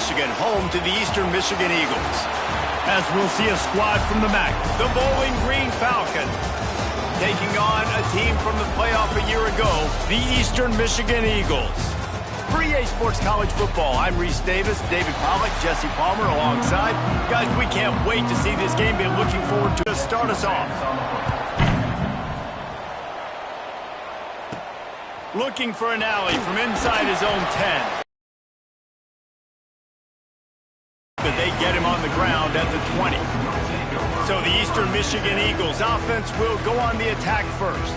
Michigan, home to the Eastern Michigan Eagles. As we'll see a squad from the MAC, the Bowling Green Falcons, taking on a team from the playoff a year ago, the Eastern Michigan Eagles. For EA Sports College Football, I'm Reese Davis, David Pollack, Jesse Palmer alongside. Guys, we can't wait to see this game. Been looking forward to start us off. Looking for an alley from inside his own 10. But they get him on the ground at the 20. So the Eastern Michigan Eagles offense will go on the attack first.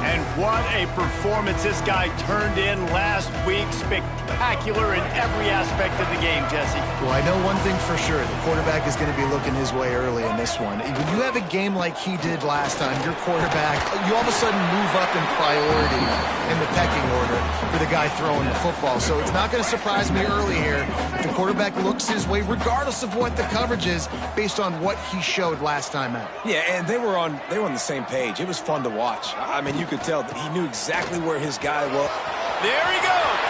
And what a performance this guy turned in last week. Spectacular in every aspect of the game, Jesse. Well, I know one thing for sure. The quarterback is going to be looking his way early in this one. When you have a game like he did last time, your quarterback, you all of a sudden move up in priority in the pecking order for the guy throwing the football. So it's not going to surprise me early here if the quarterback looks his way, regardless of what the coverage is, based on what he showed last time out. Yeah, and they were on the same page. It was fun to watch. I mean, you could tell that he knew exactly where his guy was. There he goes.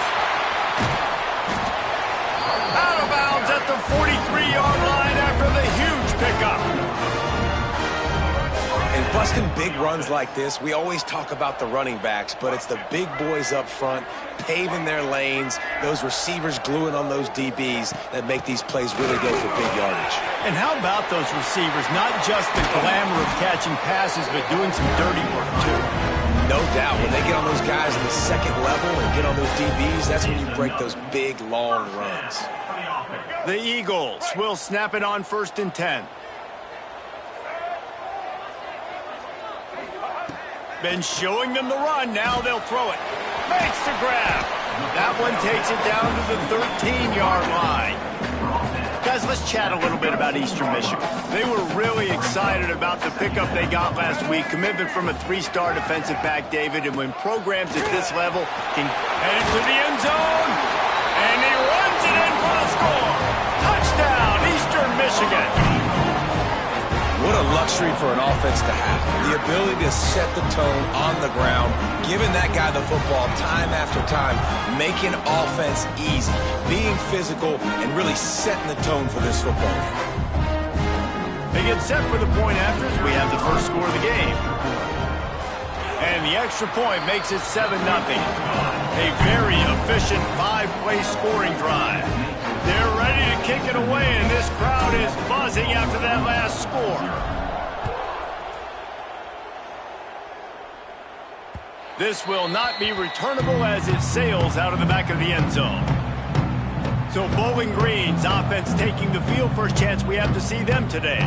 Out of bounds at the 43-yard line after the huge pickup. And busting big runs like this, we always talk about the running backs, but it's the big boys up front, paving their lanes, those receivers gluing on those DBs that make these plays really go for big yardage. And how about those receivers? Not just the glamour of catching passes, but doing some dirty work, too. No doubt. When they get on those guys in the second level and get on those DBs, that's when you break those big, long runs. The Eagles will snap it on 1st and 10. Been showing them the run. Now they'll throw it. Makes the grab. That one takes it down to the 13-yard line. Guys, let's chat a little bit about Eastern Michigan. They were really excited about the pickup they got last week. Commitment from a 3-star defensive back, David. And when programs at this level can head into the end zone, and he runs it in for the score. Touchdown, Eastern Michigan. What a luxury for an offense to have. The ability to set the tone on the ground, giving that guy the football time after time, making offense easy, being physical, and really setting the tone for this football game. They get set for the point after as we have the first score of the game. And the extra point makes it 7-0. A very efficient 5-play scoring drive. They're ready to kick it away, and this crowd is buzzing after that last score. This will not be returnable as it sails out of the back of the end zone. So Bowling Green's offense taking the field. First chance we have to see them today.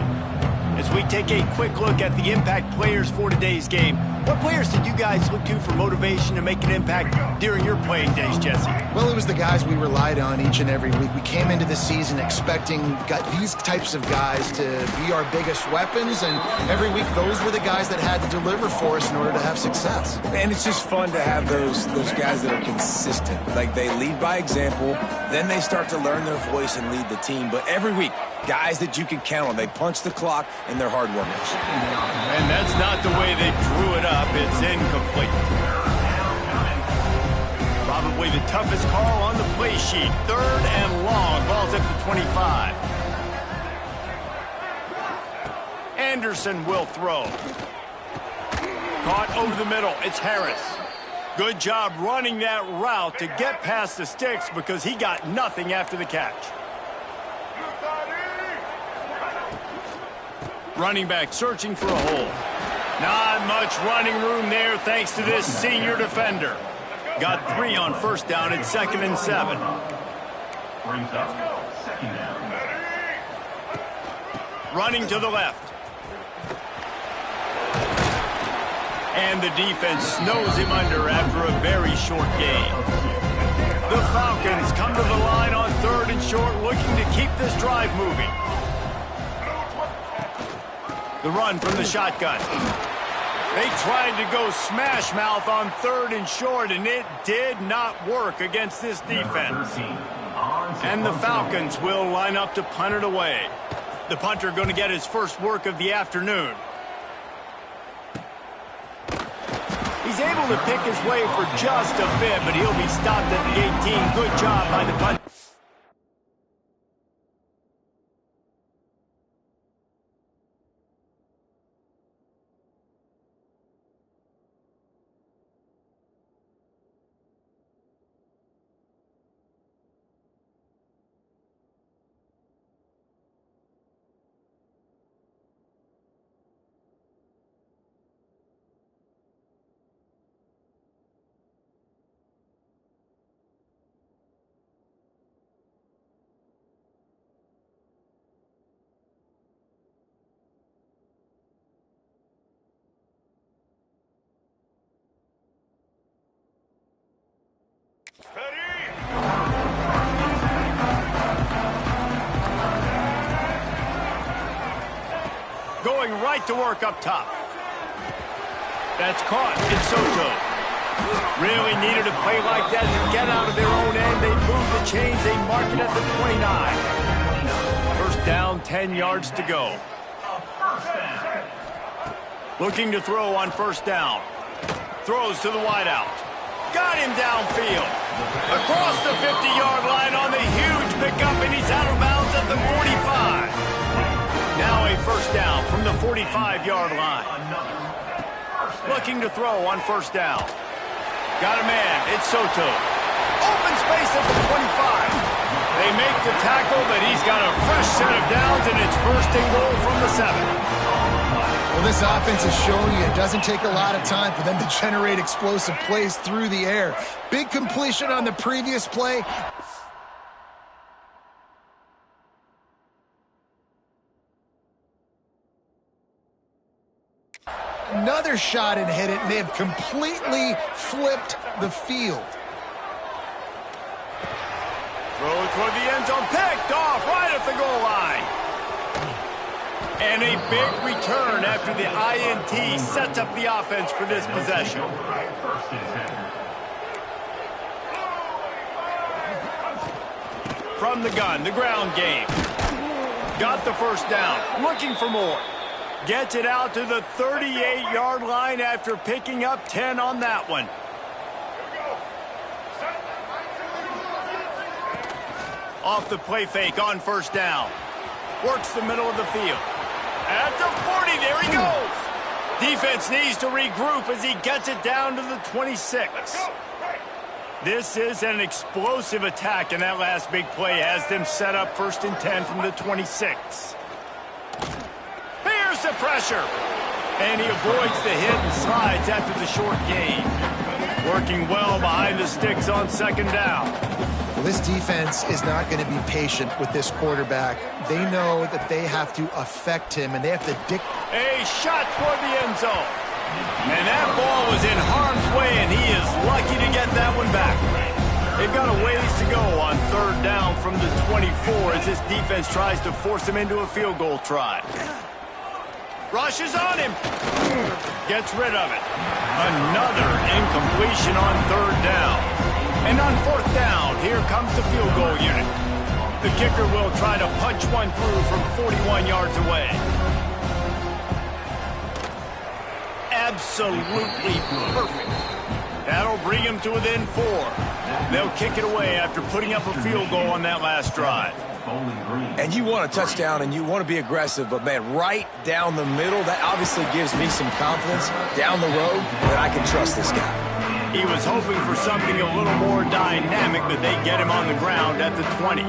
As we take a quick look at the impact players for today's game, what players did you guys look to for motivation to make an impact during your playing days, Jesse? Well, it was the guys we relied on each and every week. We came into the season expecting these types of guys to be our biggest weapons, and every week those were the guys that had to deliver for us in order to have success. And it's just fun to have those guys that are consistent. Like, they lead by example, then they start to learn their voice and lead the team. But every week, guys that you can count on. They punch the clock, and they're hard workers. And that's not the way they drew it up. It's incomplete. Probably the toughest call on the play sheet. 3rd and long. Ball's at the 25. Anderson will throw. Caught over the middle. It's Harris. Good job running that route to get past the sticks because he got nothing after the catch. Running back searching for a hole. Not much running room there thanks to this senior defender. Got 3 on 1st down. It's 2nd and 7. Running to the left. And the defense snows him under after a very short game. The Falcons come to the line on 3rd and short, looking to keep this drive moving. The run from the shotgun. They tried to go smash mouth on 3rd and short, and it did not work against this defense. And the Falcons will line up to punt it away. The punter going to get his first work of the afternoon. He's able to pick his way for just a bit, but he'll be stopped at the 18. Good job by the punt. right to work up top. That's caught. It's Soto. Really needed a play like that to get out of their own end. They move the chains. They mark it at the 29. First down, 10 yards to go. Looking to throw on first down. Throws to the wideout. Got him downfield. Across the 50-yard line on the huge pickup, and he's out of bounds at the 45. Now a first down from the 45-yard line. Looking to throw on first down. Got a man. It's Soto. Open space at the 25. They make the tackle, but he's got a fresh set of downs, and it's first and goal from the 7. Well, this offense is showing you it doesn't take a lot of time for them to generate explosive plays through the air. Big completion on the previous play. Another shot and hit it, and they have completely flipped the field. Throw toward the end zone, picked off right at the goal line. And a big return after the INT sets up the offense for this possession. From the gun, the ground game. Got the first down, looking for more. Gets it out to the 38-yard line after picking up 10 on that one. Off the play fake on first down. Works the middle of the field. At the 40, there he goes. Defense needs to regroup as he gets it down to the 26. This is an explosive attack, and that last big play has them set up first and 10 from the 26. Here's the pressure. And he avoids the hit and slides after the short gain. Working well behind the sticks on second down. Well, this defense is not going to be patient with this quarterback. They know that they have to affect him, and they have to A shot toward the end zone. And that ball was in harm's way, and he is lucky to get that one back. They've got a ways to go on third down from the 24 as this defense tries to force him into a field goal try. Rushes on him. Gets rid of it. Another incompletion on third down. And on fourth down, here comes the field goal unit. The kicker will try to punch one through from 41 yards away. Absolutely perfect. That'll bring him to within 4. They'll kick it away after putting up a field goal on that last drive. And you want a touchdown and you want to be aggressive, but man, right down the middle, that obviously gives me some confidence down the road that I can trust this guy. He was hoping for something a little more dynamic, but they get him on the ground at the 20.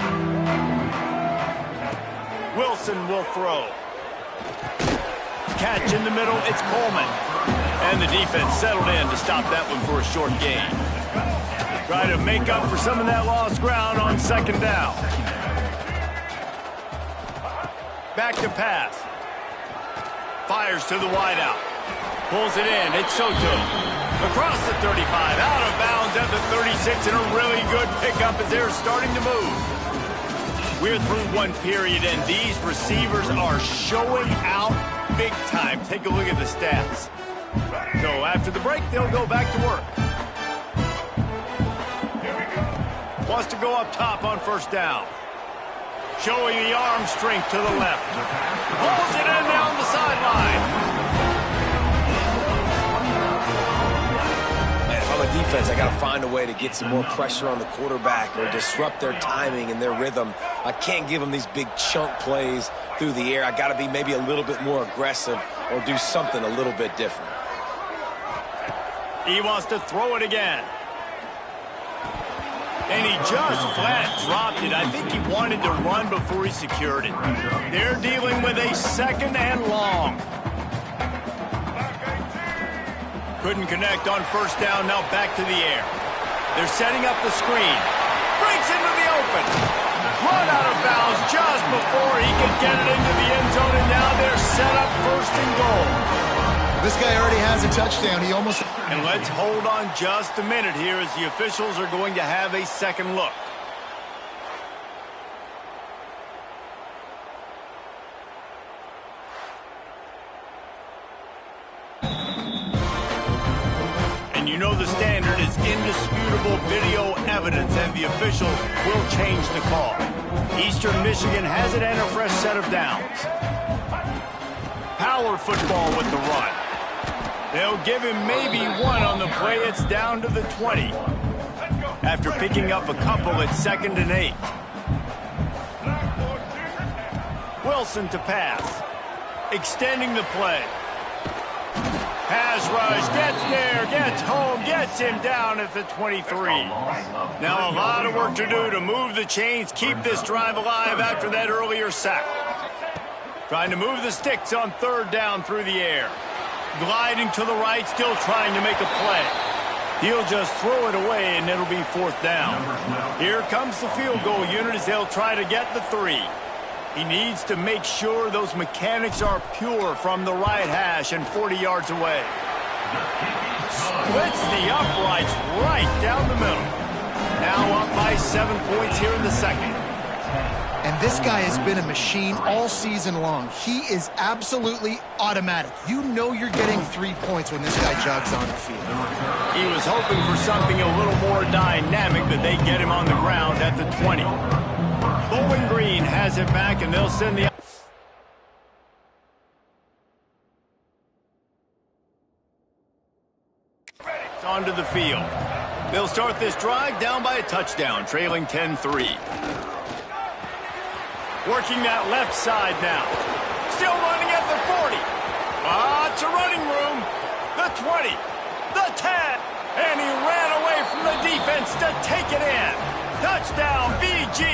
Wilson will throw. Catch in the middle, it's Coleman. And the defense settled in to stop that one for a short gain. Try to make up for some of that lost ground on second down. Back to pass. Fires to the wideout. Pulls it in. It's Soto. Across the 35. Out of bounds at the 36. And a really good pickup as they're starting to move. We're through one period, and these receivers are showing out big time. Take a look at the stats. So after the break, they'll go back to work. Wants to go up top on first down. Showing the arm strength to the left. Pulls it in down the sideline. And if I'm a defense, I got to find a way to get some more pressure on the quarterback or disrupt their timing and their rhythm. I can't give them these big chunk plays through the air. I got to be maybe a little bit more aggressive or do something a little bit different. He wants to throw it again. And he just flat dropped it. I think he wanted to run before he secured it. They're dealing with a second and long. Couldn't connect on first down. Now back to the air. They're setting up the screen. Breaks into the open. Run out of bounds just before he could get it into the end zone. And now they're set up first and goal. This guy already has a touchdown. He almost... And let's hold on just a minute here as the officials are going to have a second look. know the standard is indisputable video evidence, and the officials will change the call. Eastern Michigan has it and a fresh set of downs. Power football with the run. They'll give him maybe one on the play. It's down to the 20. After picking up a couple at 2nd and 8. Wilson to pass. Extending the play. Pass rush, gets there, gets home, gets him down at the 23. Now a lot of work to do to move the chains, keep this drive alive after that earlier sack. Trying to move the sticks on 3rd down through the air. Gliding to the right, still trying to make a play. He'll just throw it away, and it'll be 4th down. Here comes the field goal unit as they'll try to get the 3. He needs to make sure those mechanics are pure from the right hash and 40 yards away. Splits the uprights right down the middle. Now up by 7 points here in the 2nd. And this guy has been a machine all season long. He is absolutely automatic. You know you're getting 3 points when this guy jogs on the field. He was hoping for something a little more dynamic, but they get him on the ground at the 20. Bowling Green has it back, and they'll send the... onto the field. They'll start this drive down by a touchdown, trailing 10-3. Working that left side now. Still running at the 40. Lots of running room. The 20. The 10. And he ran away from the defense to take it in. Touchdown, BG.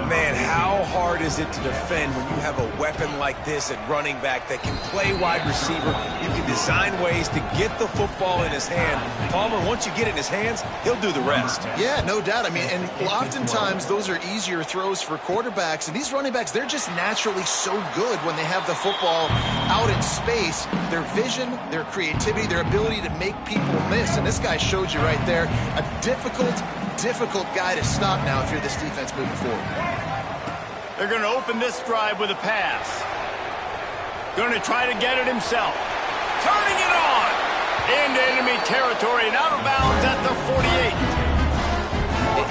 Man, how hard is it to defend when you have a weapon like this at running back that can play wide receiver? You can design ways to get the football in his hand. Palmer, once you get it in his hands, he'll do the rest. Yeah, no doubt. I mean, and oftentimes those are easier throws for quarterbacks. And these running backs, they're just naturally so good when they have the football out in space. Their vision, their creativity, their ability to make people miss. And this guy showed you right there, a difficult guy to stop now if you're this defense moving forward. They're going to open this drive with a pass. Going to try to get it himself. Turning it on. Into enemy territory and out of bounds at the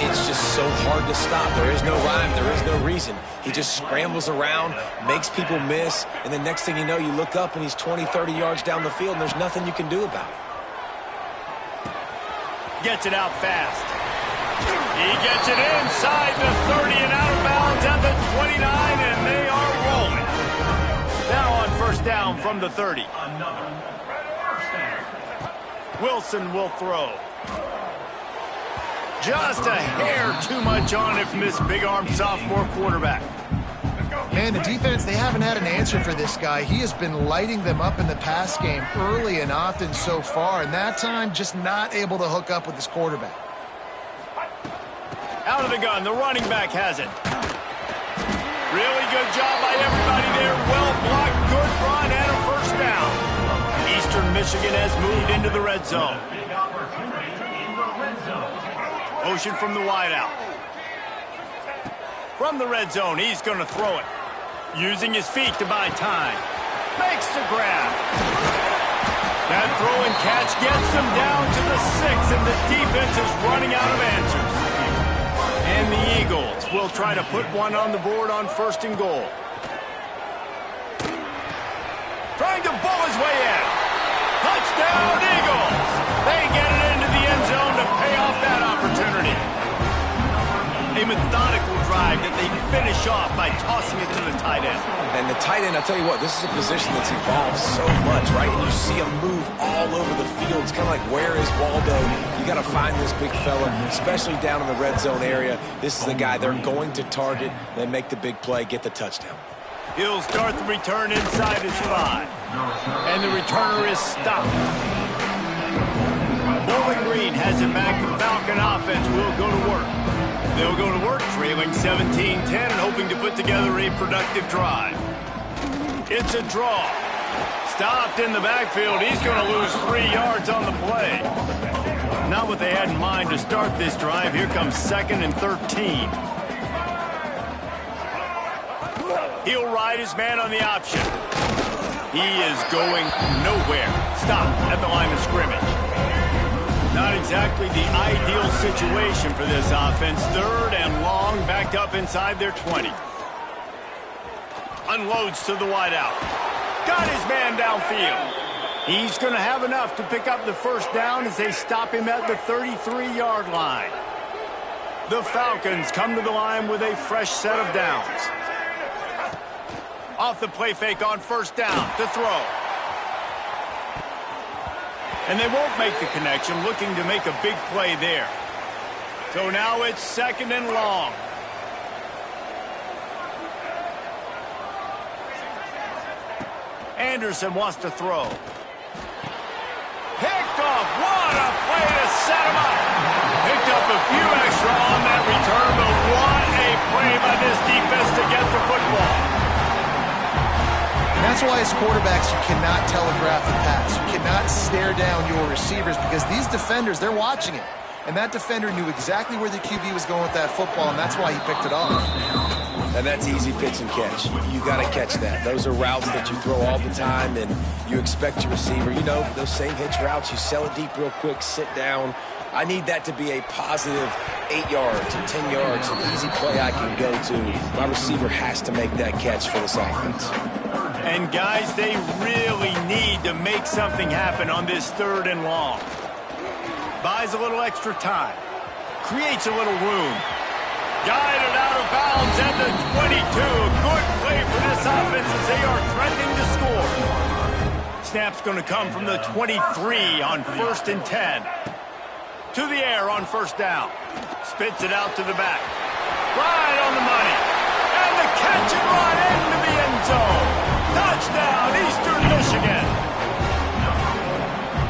48. It's just so hard to stop. There is no rhyme. There is no reason. He just scrambles around, makes people miss, and the next thing you know, you look up and he's 20, 30 yards down the field, and there's nothing you can do about it. Gets it out fast. He gets it inside the 30 and out of bounds at the 29, and they are rolling. Now on 1st down from the 30. Wilson will throw. Just a hair too much on it from this big-armed sophomore quarterback. Man, the defense, they haven't had an answer for this guy. He has been lighting them up in the pass game early and often so far, and that time just not able to hook up with his quarterback. Out of the gun, the running back has it. Really good job by everybody there. Well blocked, good run, and a 1st down. Eastern Michigan has moved into the red zone. Motion from the wideout. From the red zone, he's going to throw it. Using his feet to buy time. Makes the grab. That throw and catch gets them down to the 6, and the defense is running out of answers. And the Eagles will try to put one on the board on 1st and goal. Trying to bull his way in. Touchdown, Eagles! They get it into the end zone to pay off that opportunity. A methodical drive that they finish off by tossing it to the tight end. And the tight end, I'll tell you what, this is a position that's evolved so much, right? And you see him move all over the field. It's kind of like, where is Waldo? You got to find this big fella, especially down in the red zone area. This is the guy they're going to target, then make the big play, get the touchdown. He'll start the return inside his 5. And the returner is stopped. Bowling Green has it back. The Falcon offense will go to work. They'll go to work trailing 17-10 and hoping to put together a productive drive. It's a draw. Stopped in the backfield. He's going to lose 3 yards on the play. Not what they had in mind to start this drive. Here comes 2nd and 13. He'll ride his man on the option. He is going nowhere. Stop at the line of scrimmage. Not exactly the ideal situation for this offense. 3rd and long, backed up inside their 20. Unloads to the wideout. Got his man downfield. He's going to have enough to pick up the first down as they stop him at the 33-yard line. The Falcons come to the line with a fresh set of downs. Off the play fake on first down to throw. And they won't make the connection, looking to make a big play there. So now it's 2nd and long. Anderson wants to throw. Picked off. What a play to set him up. Picked up a few extra on that return, but what a play by this defense to get the football. And that's why as quarterbacks you cannot telegraph the pass. You cannot stare down your receivers because these defenders, they're watching it. And that defender knew exactly where the QB was going with that football, and that's why he picked it off. And that's easy pitch and catch. You got to catch that. Those are routes that you throw all the time, and you expect your receiver, you know, those same hitch routes, you sell it deep real quick, sit down. I need that to be a positive 8 yards or 10 yards, an easy play I can go to. My receiver has to make that catch for this offense. And guys, they really need to make something happen on this 3rd and long. Buys a little extra time. Creates a little room. Guided out of bounds at the 22. Good play for this offense as they are threatening to score. Snap's going to come from the 23 on 1st and 10. To the air on first down. Spits it out to the back. Right on the money. And the catch and run into the end zone. Touchdown, Eastern Michigan.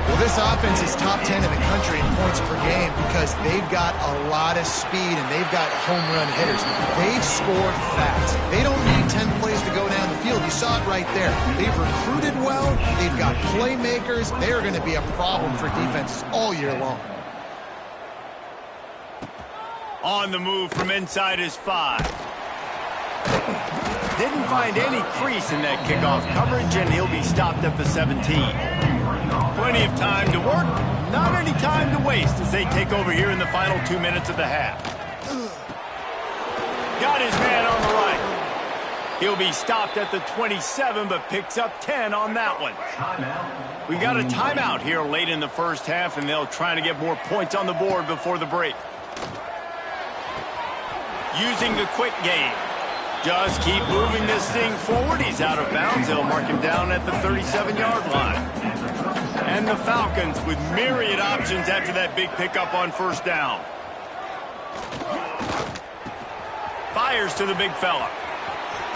Well, this offense is top 10 in the country in points per game because they've got a lot of speed and they've got home run hitters. They've scored fast. They don't need 10 plays to go down the field. You saw it right there. They've recruited well. They've got playmakers. They are going to be a problem for defenses all year long. On the move from inside his 5. Didn't find any crease in that kickoff coverage, and he'll be stopped at the 17. Plenty of time to work, not any time to waste as they take over here in the final 2 minutes of the half. Got his man on the right. He'll be stopped at the 27, but picks up 10 on that one. We got a timeout here late in the first half, and they'll try to get more points on the board before the break. Using the quick game. Just keep moving this thing forward. He's out of bounds. They'll mark him down at the 37-yard line. And the Falcons with myriad options after that big pickup on first down. Fires to the big fella.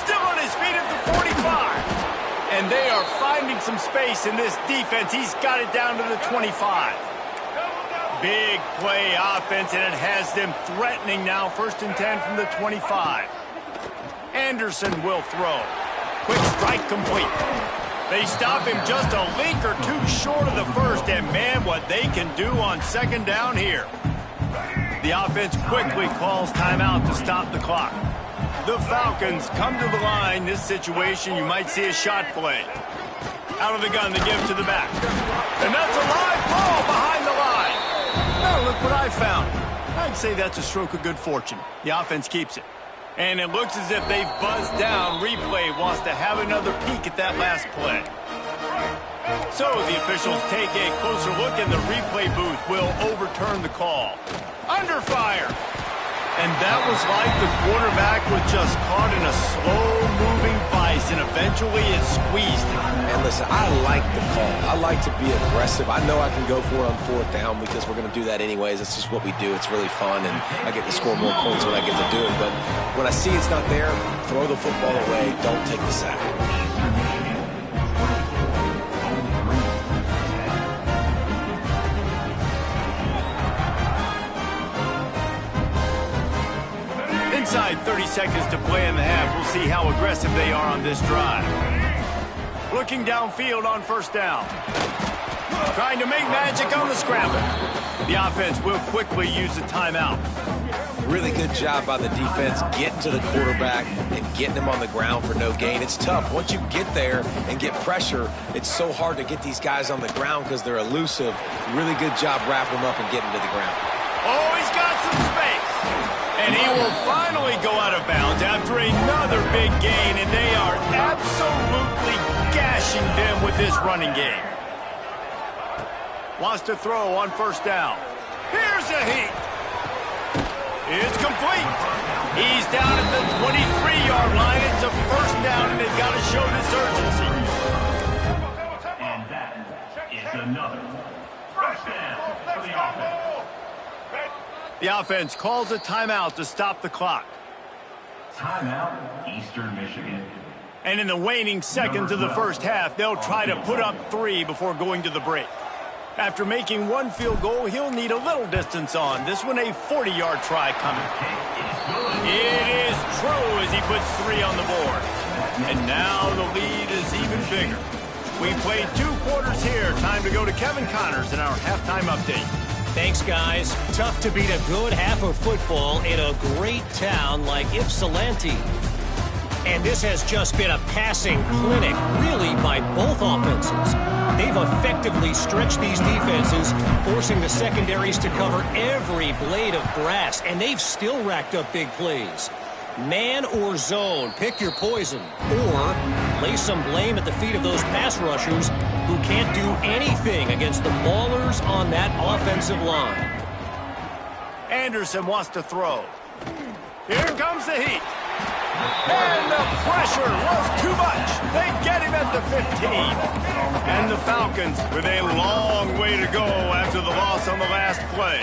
Still on his feet at the 45. And they are finding some space in this defense. He's got it down to the 25. Big play offense, and it has them threatening now. 1st and 10 from the 25. Anderson will throw. Quick strike complete. They stop him just a link or two short of the first, and man, what they can do on 2nd down here. The offense quickly calls timeout to stop the clock. The Falcons come to the line. This situation, you might see a shot play. Out of the gun, the give to the back. And that's a live ball behind the line. Now look what I found. I'd say that's a stroke of good fortune. The offense keeps it. And it looks as if they've buzzed down. Replay wants to have another peek at that last play. So the officials take a closer look, and the replay booth will overturn the call. Under fire. And that was like the quarterback was just caught in a slow-moving vice, and eventually it squeezed him. And listen, I like the call. I like to be aggressive. I know I can go for it on 4th down because we're going to do that anyways. That's just what we do. It's really fun, and I get to score more points when I get to do it. But when I see it's not there, throw the football away. Don't take the sack. Inside 30 seconds to play in the half. We'll see how aggressive they are on this drive. Looking downfield on 1st down. Trying to make magic on the scramble. The offense will quickly use the timeout. Really good job by the defense getting to the quarterback and getting him on the ground for no gain. It's tough. Once you get there and get pressure, it's so hard to get these guys on the ground because they're elusive. Really good job wrapping them up and getting to the ground. Oh, he's got some space. And he will finally go out of bounds after another big gain, and they are absolutely gashing them with this running game. Wants to throw on first down. Here's a heat. It's complete. He's down at the 23-yard line. It's a first down, and they've got to show this urgency. And that is another first down for the offense. The offense calls a timeout to stop the clock. Timeout, Eastern Michigan. And in the waning seconds of the first half, they'll try to put up 3 before going to the break. After making 1 field goal, he'll need a little distance on. This one a 40-yard try coming. It is true as he puts 3 on the board. And now the lead is even bigger. We played 2 quarters here. Time to go to Kevin Connors in our halftime update. Thanks, guys. Tough to beat a good half of football in a great town like Ypsilanti. And this has just been a passing clinic, really, by both offenses. They've effectively stretched these defenses, forcing the secondaries to cover every blade of grass, and they've still racked up big plays. Man or zone, pick your poison. Or lay some blame at the feet of those pass rushers who can't do anything against the ballers on that offensive line. Anderson wants to throw. Here comes the heat. And the pressure was too much. They get him at the 15. And the Falcons with a long way to go after the loss on the last play.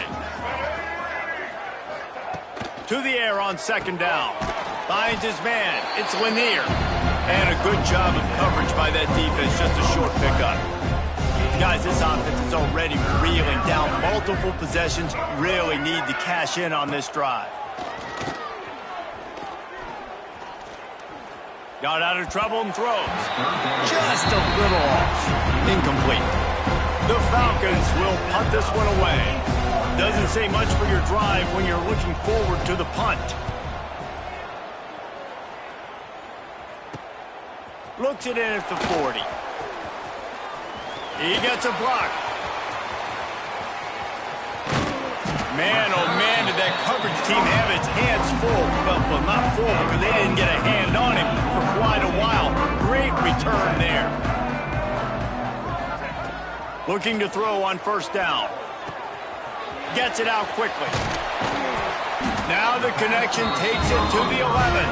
To the air on second down. Finds his man. It's Lanier. And a good job of coverage by that defense. Just a short pickup. Guys, this offense is already reeling down multiple possessions. Really need to cash in on this drive. Got out of trouble and throws. Just a little off. Incomplete. The Falcons will punt this one away. Doesn't say much for your drive when you're looking forward to the punt. Looks it in at the 40. He gets a block. Man, oh man, did that coverage team have its hands full. Well, not full because they didn't get a hand on him for quite a while. Great return there. Looking to throw on first down. Gets it out quickly. Now the connection takes it to the 11.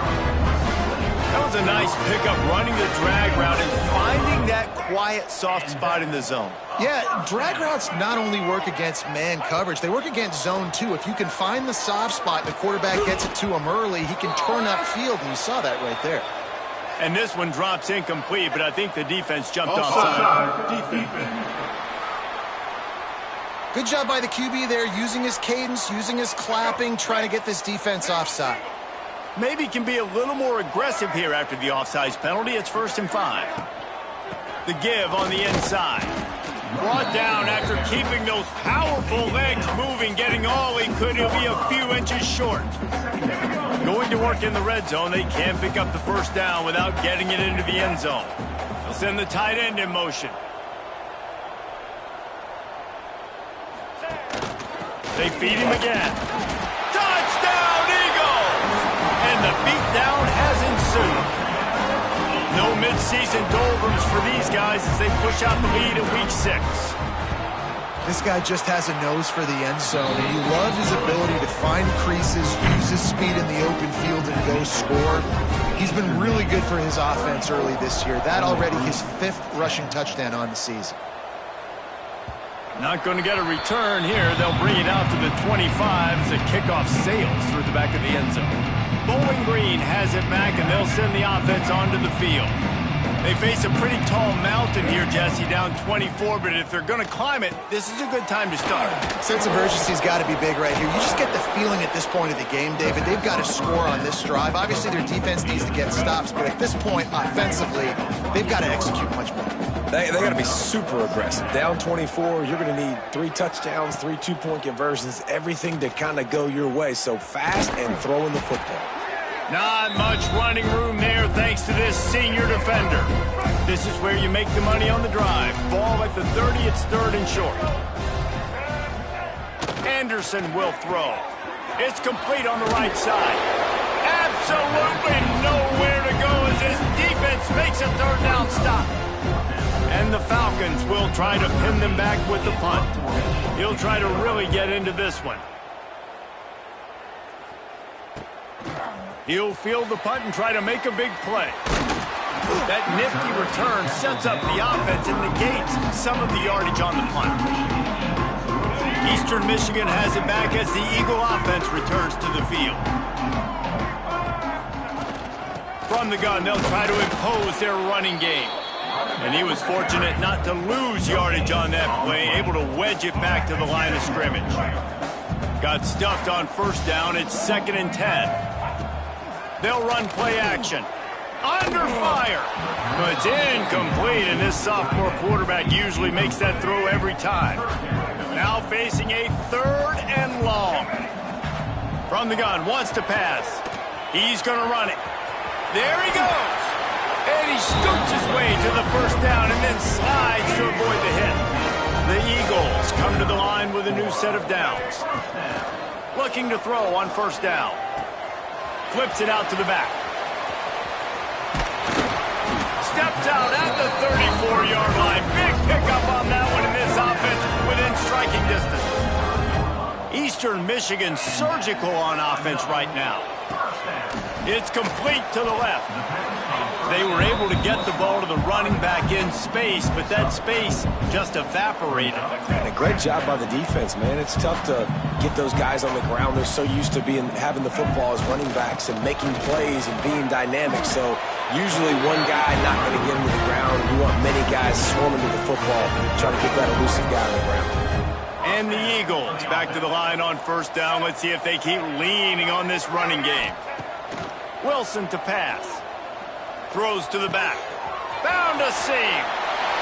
That was a nice pickup, running the drag route and finding that quiet, soft spot in the zone. Yeah, drag routes not only work against man coverage, they work against zone too. If you can find the soft spot and the quarterback gets it to him early, he can turn upfield, and you saw that right there. And this one drops incomplete, but I think the defense jumped offside. Good job by the QB there, using his cadence, using his clapping, trying to get this defense offside. Maybe can be a little more aggressive here after the offsides penalty. It's 1st and 5. The give on the inside. Brought down after keeping those powerful legs moving, getting all he could. He'll be a few inches short. Going to work in the red zone. They can pick up the first down without getting it into the end zone. They'll send the tight end in motion. They feed him again. Touchdown, Eagles! And the beatdown has ensued. No midseason doldrums for these guys as they push out the lead in Week 6. This guy just has a nose for the end zone, and you love his ability to find creases, use his speed in the open field, and go score. He's been really good for his offense early this year. That already his 5th rushing touchdown on the season. Not going to get a return here. They'll bring it out to the 25 as the kickoff sails through the back of the end zone. Bowling Green has it back, and they'll send the offense onto the field. They face a pretty tall mountain here, Jesse, down 24, but if they're going to climb it, this is a good time to start. Sense of urgency's got to be big right here. You just get the feeling at this point of the game, David, they've got to score on this drive. Obviously, their defense needs to get stops, but at this point, offensively, they've got to execute much better. They got to be super aggressive. Down 24, you're going to need 3 touchdowns, 3 two-point conversions, everything to kind of go your way. So fast and throwing the football. Not much running room there thanks to this senior defender. This is where you make the money on the drive. Ball at the 30, it's 3rd and short. Anderson will throw. It's complete on the right side. Absolutely nowhere to go as his defense makes a 3rd down stop. And the Falcons will try to pin them back with the punt. He'll try to really get into this one. He'll field the punt and try to make a big play. That nifty return sets up the offense and negates some of the yardage on the punt. Eastern Michigan has it back as the Eagle offense returns to the field. From the gun, they'll try to impose their running game. And he was fortunate not to lose yardage on that play, able to wedge it back to the line of scrimmage. Got stuffed on 1st down. It's 2nd and 10. They'll run play action. Under fire. But it's incomplete, and this sophomore quarterback usually makes that throw every time. Now facing a 3rd and long. From the gun, wants to pass. He's going to run it. There he goes. And he scoots his way to the 1st down and then slides to avoid the hit. The Eagles come to the line with a new set of downs. Looking to throw on 1st down. Flips it out to the back. Steps out at the 34-yard line. Big pickup on that one in this offense within striking distance. Eastern Michigan surgical on offense right now. It's complete to the left. They were able to get the ball to the running back in space, but that space just evaporated. And a great job by the defense, man. It's tough to get those guys on the ground. They're so used to having the football as running backs and making plays and being dynamic. So usually one guy not going to get him to the ground. You want many guys swarming to the football, trying to get that elusive guy on the ground. And the Eagles back to the line on 1st down. Let's see if they keep leaning on this running game. Wilson to pass. Throws to the back. Found a seam.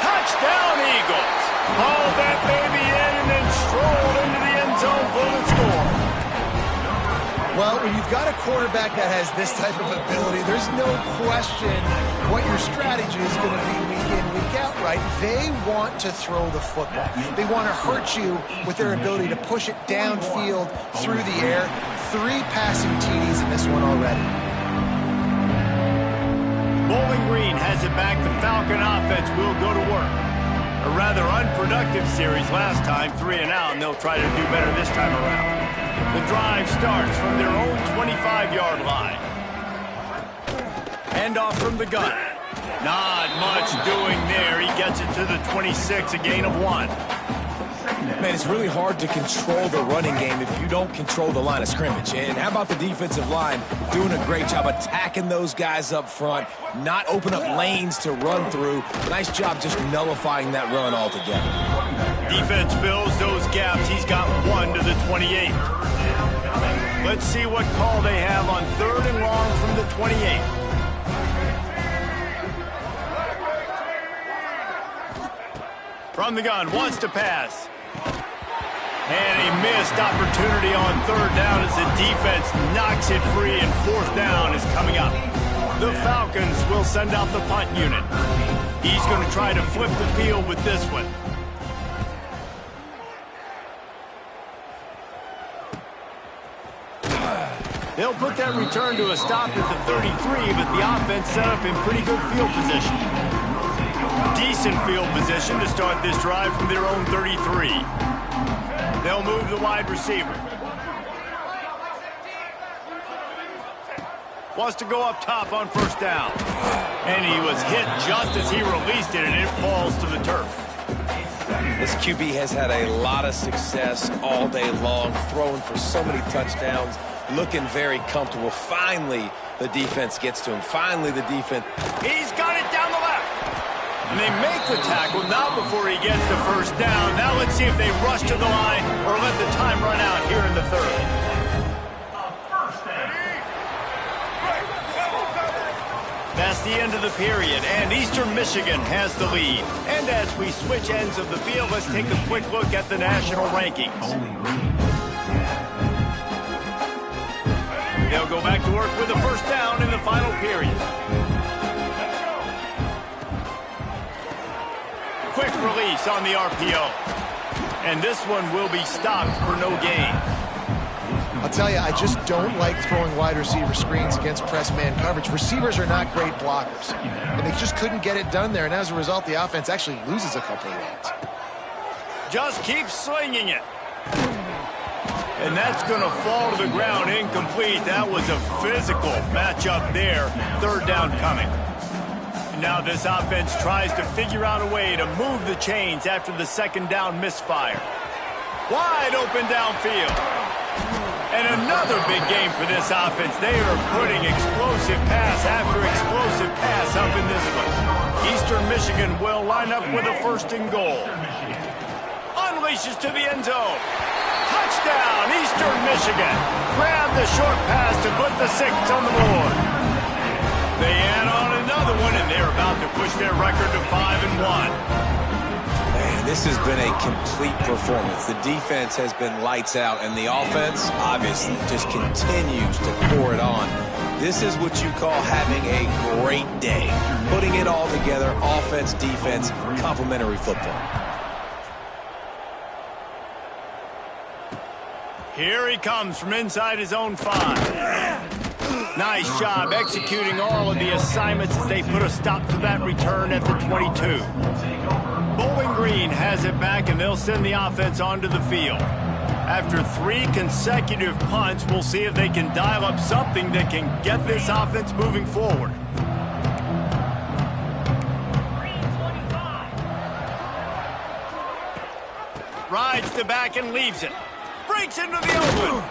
Touchdown, Eagles. Hauled that baby in and then strolled into the end zone for the score. Well, when you've got a quarterback that has this type of ability, there's no question what your strategy is going to be week in, week out, right? They want to throw the football. They want to hurt you with their ability to push it downfield through the air. 3 passing TDs in this one already. Bowling Green has it back. The Falcon offense will go to work. A rather unproductive series last time, 3 and out, and they'll try to do better this time around. The drive starts from their own 25-yard line. Hand off from the gun. Not much doing there. He gets it to the 26, a gain of 1. Man, it's really hard to control the running game if you don't control the line of scrimmage. And how about the defensive line doing a great job attacking those guys up front, not open up lanes to run through. Nice job just nullifying that run altogether. Defense fills those gaps. He's got 1 to the 28. Let's see what call they have on 3rd and long from the 28. From the gun, wants to pass. And a missed opportunity on 3rd down as the defense knocks it free, and 4th down is coming up. The Falcons will send out the punt unit. He's going to try to flip the field with this one. They'll put that return to a stop at the 33, but the offense set up in pretty good field position. Decent field position to start this drive from their own 33. They'll move the wide receiver. Wants to go up top on 1st down. And he was hit just as he released it, and it falls to the turf. This QB has had a lot of success all day long, throwing for so many touchdowns, looking very comfortable. Finally, the defense gets to him. Finally, the defense. He's got it down the left. And they make the tackle, not before he gets the 1st down. Now let's see if they rush to the line or let the time run out here in the 3rd. That's the end of the period, and Eastern Michigan has the lead. And as we switch ends of the field, let's take a quick look at the national rankings. They'll go back to work with a first down in the final period. Quick release on the RPO. And this one will be stopped for no gain. I'll tell you, I just don't like throwing wide receiver screens against press man coverage. Receivers are not great blockers, and they just couldn't get it done there, and as a result, the offense actually loses a couple of yards. Just keep slinging it. And that's going to fall to the ground incomplete. That was a physical matchup there. Third down coming. Now this offense tries to figure out a way to move the chains after the second down misfire. Wide open downfield. And another big game for this offense. They are putting explosive pass after explosive pass up in this one. Eastern Michigan will line up with a first and goal. Unleashes to the end zone. Touchdown, Eastern Michigan. Grab the short pass to put the 6 on the board. They add on another one, and they're about to push their record to 5-1. Man, this has been a complete performance. The defense has been lights out, and the offense, obviously, just continues to pour it on. This is what you call having a great day. Putting it all together, offense, defense, complementary football. Here he comes from inside his own 5. Nice job executing all of the assignments as they put a stop to that return at the 22. Bowling Green has it back, and they'll send the offense onto the field. After 3 consecutive punts, we'll see if they can dial up something that can get this offense moving forward. Rides the back and leaves it. Breaks into the open.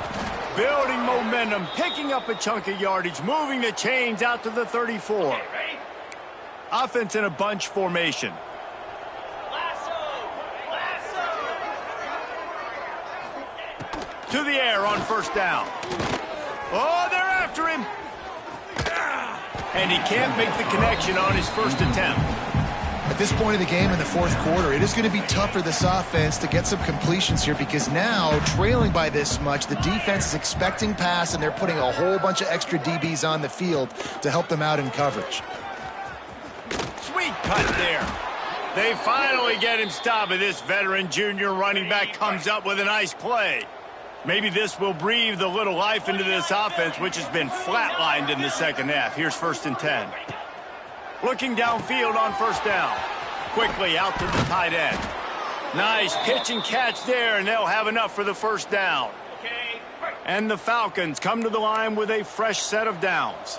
Building momentum, picking up a chunk of yardage, moving the chains out to the 34. Offense in a bunch formation. To the air on first down. Oh, they're after him. And he can't make the connection on his first attempt. At this point of the game in the fourth quarter, it is going to be tough for this offense to get some completions here because now, trailing by this much, the defense is expecting pass, and they're putting a whole bunch of extra DBs on the field to help them out in coverage. Sweet cut there. They finally get him stopped, and this veteran junior running back comes up with a nice play. Maybe this will breathe a little life into this offense, which has been flatlined in the second half. Here's 1st and 10. Looking downfield on first down. Quickly out to the tight end. Nice pitch and catch there, and they'll have enough for the first down. And the Falcons come to the line with a fresh set of downs.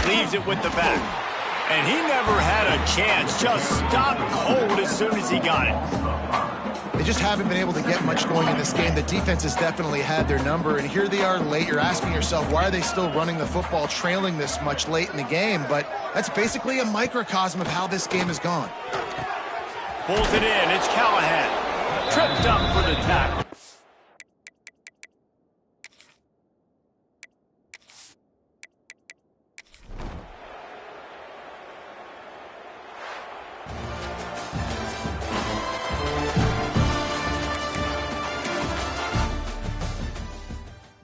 Leaves it with the back. And he never had a chance. Just stopped cold as soon as he got it. They just haven't been able to get much going in this game. The defense has definitely had their number, and here they are late. You're asking yourself, why are they still running the football, trailing this much late in the game? But that's basically a microcosm of how this game has gone. Pulls it in. It's Callahan. Tripped up for the tackle.